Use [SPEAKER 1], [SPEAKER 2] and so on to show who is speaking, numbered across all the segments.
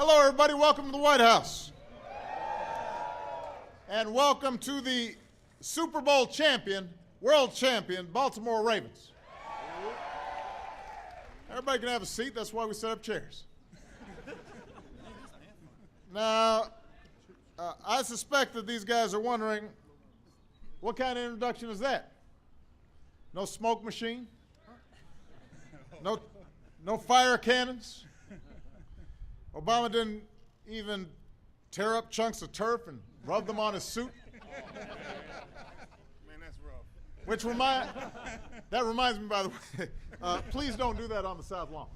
[SPEAKER 1] Hello, everybody. Welcome to the White House. And welcome to the Super Bowl champion, world champion, Baltimore Ravens. Everybody can have a seat. That's why we set up chairs. Now, I suspect that these guys are wondering, what kind of introduction is that? No smoke machine? No fire cannons? Obama didn't even tear up chunks of turf and rub them on his suit?
[SPEAKER 2] Man, that's rough.
[SPEAKER 1] That reminds me, by the way, please don't do that on the South Lawn.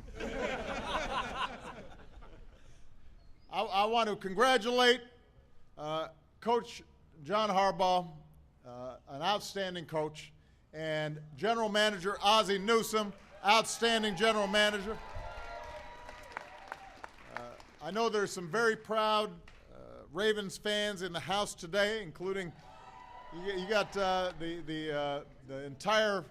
[SPEAKER 1] I want to congratulate Coach John Harbaugh, an outstanding coach, and General Manager Ozzie Newsome, outstanding General Manager. I know there's some very proud Ravens fans in the house today, including you got the entire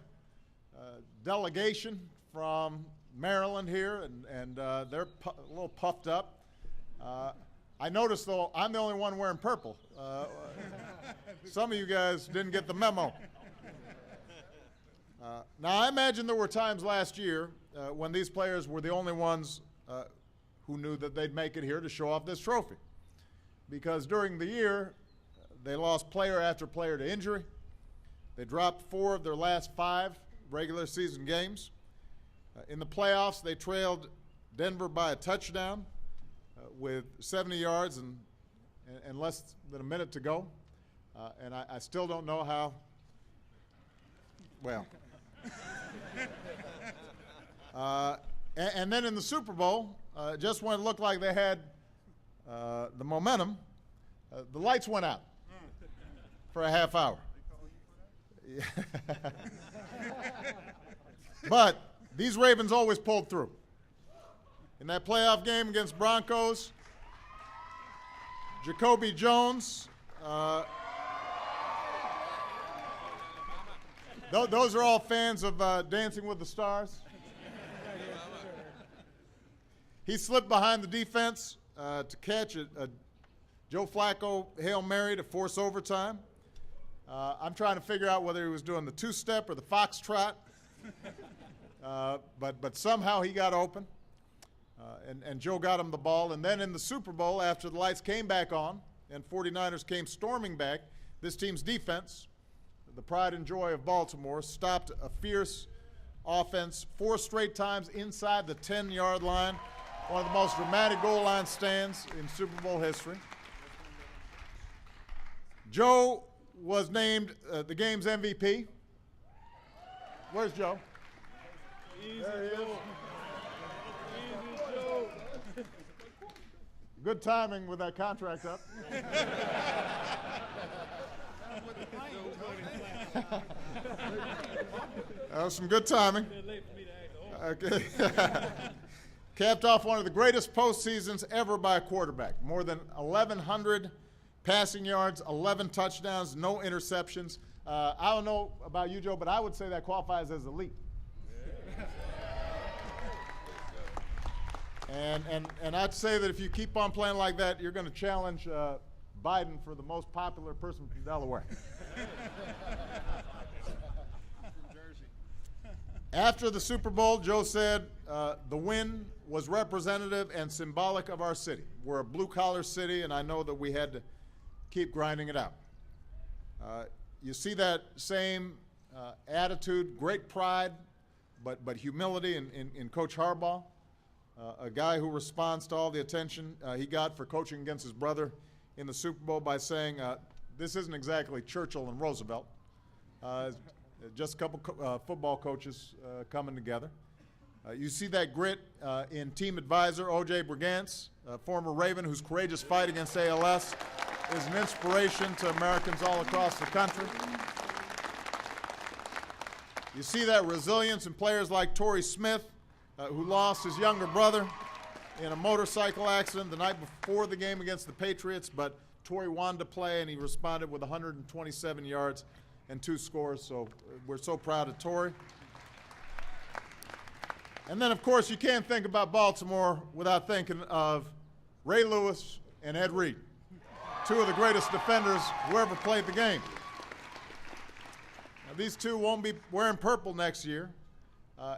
[SPEAKER 1] delegation from Maryland here, and they're a little puffed up. I noticed, though, I'm the only one wearing purple. Some of you guys didn't get the memo. Now, I imagine there were times last year when these players were the only ones who knew that they'd make it here to show off this trophy. Because during the year, they lost player after player to injury. They dropped 4 of their last 5 regular season games. In the playoffs, they trailed Denver by a touchdown with 70 yards and less than a minute to go. And I still don't know how, well. And then in the Super Bowl, just when it looked like they had the momentum, the lights went out for a half hour. But these Ravens always pulled through. In that playoff game against Broncos, Jacoby Jones, those are all fans of Dancing with the Stars. He slipped behind the defense to catch a Joe Flacco Hail Mary to force overtime. I'm trying to figure out whether he was doing the two-step or the foxtrot, but somehow he got open, and Joe got him the ball. And then in the Super Bowl, after the lights came back on and 49ers came storming back, this team's defense, the pride and joy of Baltimore, stopped a fierce offense 4 straight times inside the 10-yard line. One of the most dramatic goal line stands in Super Bowl history. Joe was named the game's MVP. Where's Joe? There he is. Good timing with that contract up. That was some good timing. Okay. Capped off one of the greatest postseasons ever by a quarterback. More than 1,100 passing yards, 11 touchdowns, no interceptions. I don't know about you, Joe, but I would say that qualifies as elite. And I'd say that if you keep on playing like that, you're going to challenge Biden for the most popular person from Delaware. After the Super Bowl, Joe said, the win was representative and symbolic of our city. We're a blue-collar city, and I know that we had to keep grinding it out. You see that same attitude, great pride, but humility in Coach Harbaugh, a guy who responds to all the attention he got for coaching against his brother in the Super Bowl by saying, this isn't exactly Churchill and Roosevelt. Just a couple football coaches coming together. You see that grit in team advisor O.J. Brigance, a former Raven whose courageous fight against ALS is an inspiration to Americans all across the country. You see that resilience in players like Torrey Smith, who lost his younger brother in a motorcycle accident the night before the game against the Patriots, but Torrey wanted to play, and he responded with 127 yards and 2 scores, so we're so proud of Torrey. And then, of course, you can't think about Baltimore without thinking of Ray Lewis and Ed Reed, two of the greatest defenders who ever played the game. Now, these two won't be wearing purple next year.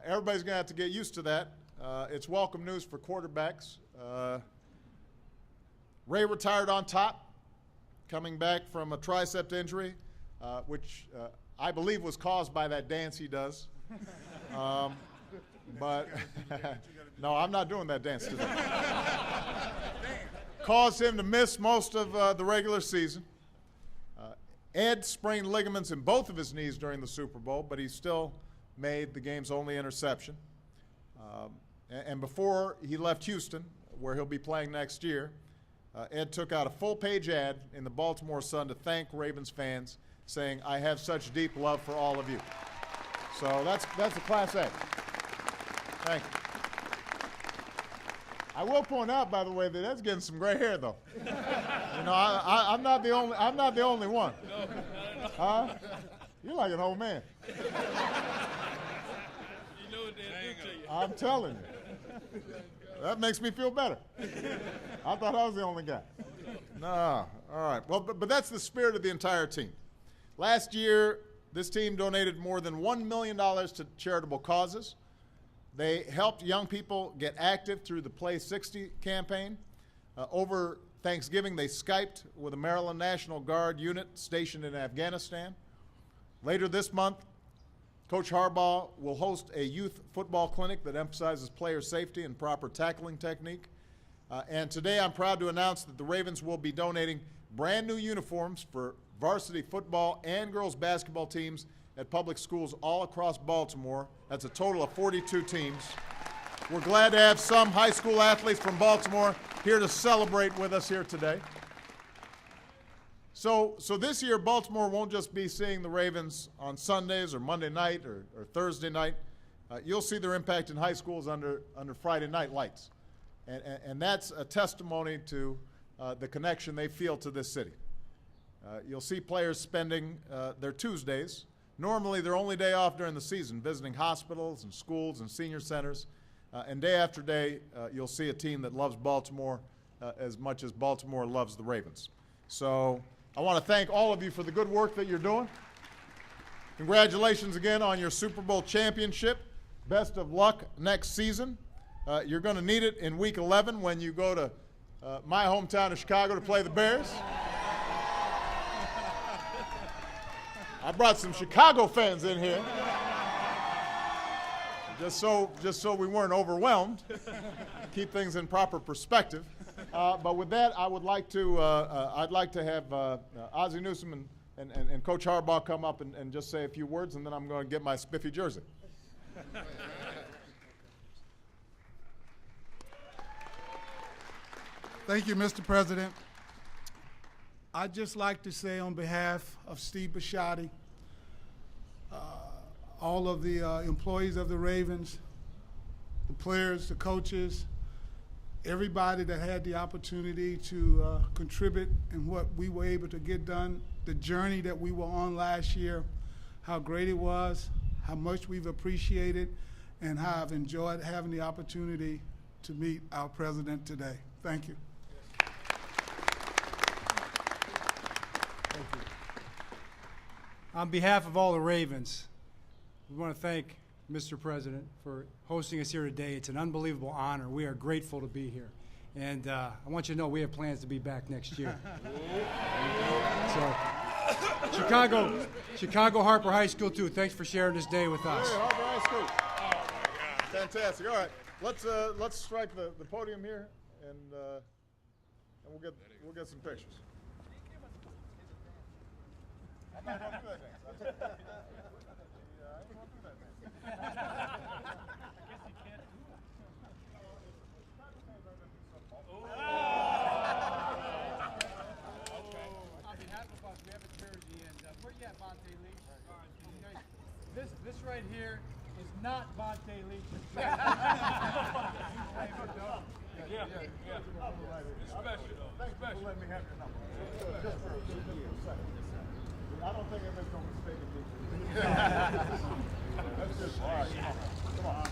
[SPEAKER 1] Everybody's going to have to get used to that. It's welcome news for quarterbacks. Ray retired on top, coming back from a tricep injury, which I believe was caused by that dance he does. But no, I'm not doing that dance today. Caused him to miss most of the regular season. Ed sprained ligaments in both of his knees during the Super Bowl, but he still made the game's only interception. And before he left Houston, where he'll be playing next year, Ed took out a full-page ad in the Baltimore Sun to thank Ravens fans, saying, "I have such deep love for all of you." So that's a Class A. Thank you. I will point out, by the way, that Ed's getting some gray hair, though. You know, I'm not the only one.
[SPEAKER 2] No, not at all.
[SPEAKER 1] Huh? You're like an old man.
[SPEAKER 2] You know what they'll do to you.
[SPEAKER 1] I'm telling you. That makes me feel better. I thought I was the only guy. No. All right. Well, but that's the spirit of the entire team. Last year, this team donated more than $1 million to charitable causes. They helped young people get active through the Play 60 campaign. Over Thanksgiving, they Skyped with a Maryland National Guard unit stationed in Afghanistan. Later this month, Coach Harbaugh will host a youth football clinic that emphasizes player safety and proper tackling technique. And today I'm proud to announce that the Ravens will be donating brand new uniforms for varsity football and girls basketball teams at public schools all across Baltimore. That's a total of 42 teams. We're glad to have some high school athletes from Baltimore here to celebrate with us here today. So this year, Baltimore won't just be seeing the Ravens on Sundays or Monday night or Thursday night. You'll see their impact in high schools under Friday night lights. And that's a testimony to the connection they feel to this city. You'll see players spending their Tuesdays, normally their only day off during the season, visiting hospitals and schools and senior centers. And day after day, you'll see a team that loves Baltimore as much as Baltimore loves the Ravens. So I want to thank all of you for the good work that you're doing. Congratulations again on your Super Bowl championship. Best of luck next season. You're going to need it in Week 11 when you go to my hometown of Chicago to play the Bears. I brought some Chicago fans in here, just so we weren't overwhelmed. Keep things in proper perspective. But with that, I would like to I'd like to have Ozzie Newsome and Coach Harbaugh come up and just say a few words, and then I'm going to get my spiffy jersey.
[SPEAKER 3] Thank you, Mr. President. I'd just like to say on behalf of Steve Bisciotti, all of the employees of the Ravens, the players, the coaches, everybody that had the opportunity to contribute in what we were able to get done, the journey that we were on last year, how great it was, how much we've appreciated, and how I've enjoyed having the opportunity to meet our president today. Thank you.
[SPEAKER 4] On behalf of all the Ravens, we want to thank Mr. President for hosting us here today. It's an unbelievable honor. We are grateful to be here. And I want you to know we have plans to be back next year. So, Chicago Harper High School, too. Thanks for sharing this day with us.
[SPEAKER 1] Hey, Harper High School. Oh, my God. Fantastic. All right, let's strike the podium here, and we'll get some pictures. I'm not going to do that next. I ain't going to do that next.
[SPEAKER 4] On behalf of us, we have a jersey, and where you at, Vontae Leach? This right here is not Vontae Leach's jersey.
[SPEAKER 2] Yeah. It's special, though.
[SPEAKER 1] Thanks for letting me have your number. Just for a second. I don't think anybody's going to mistake it. That's good. All right, come on.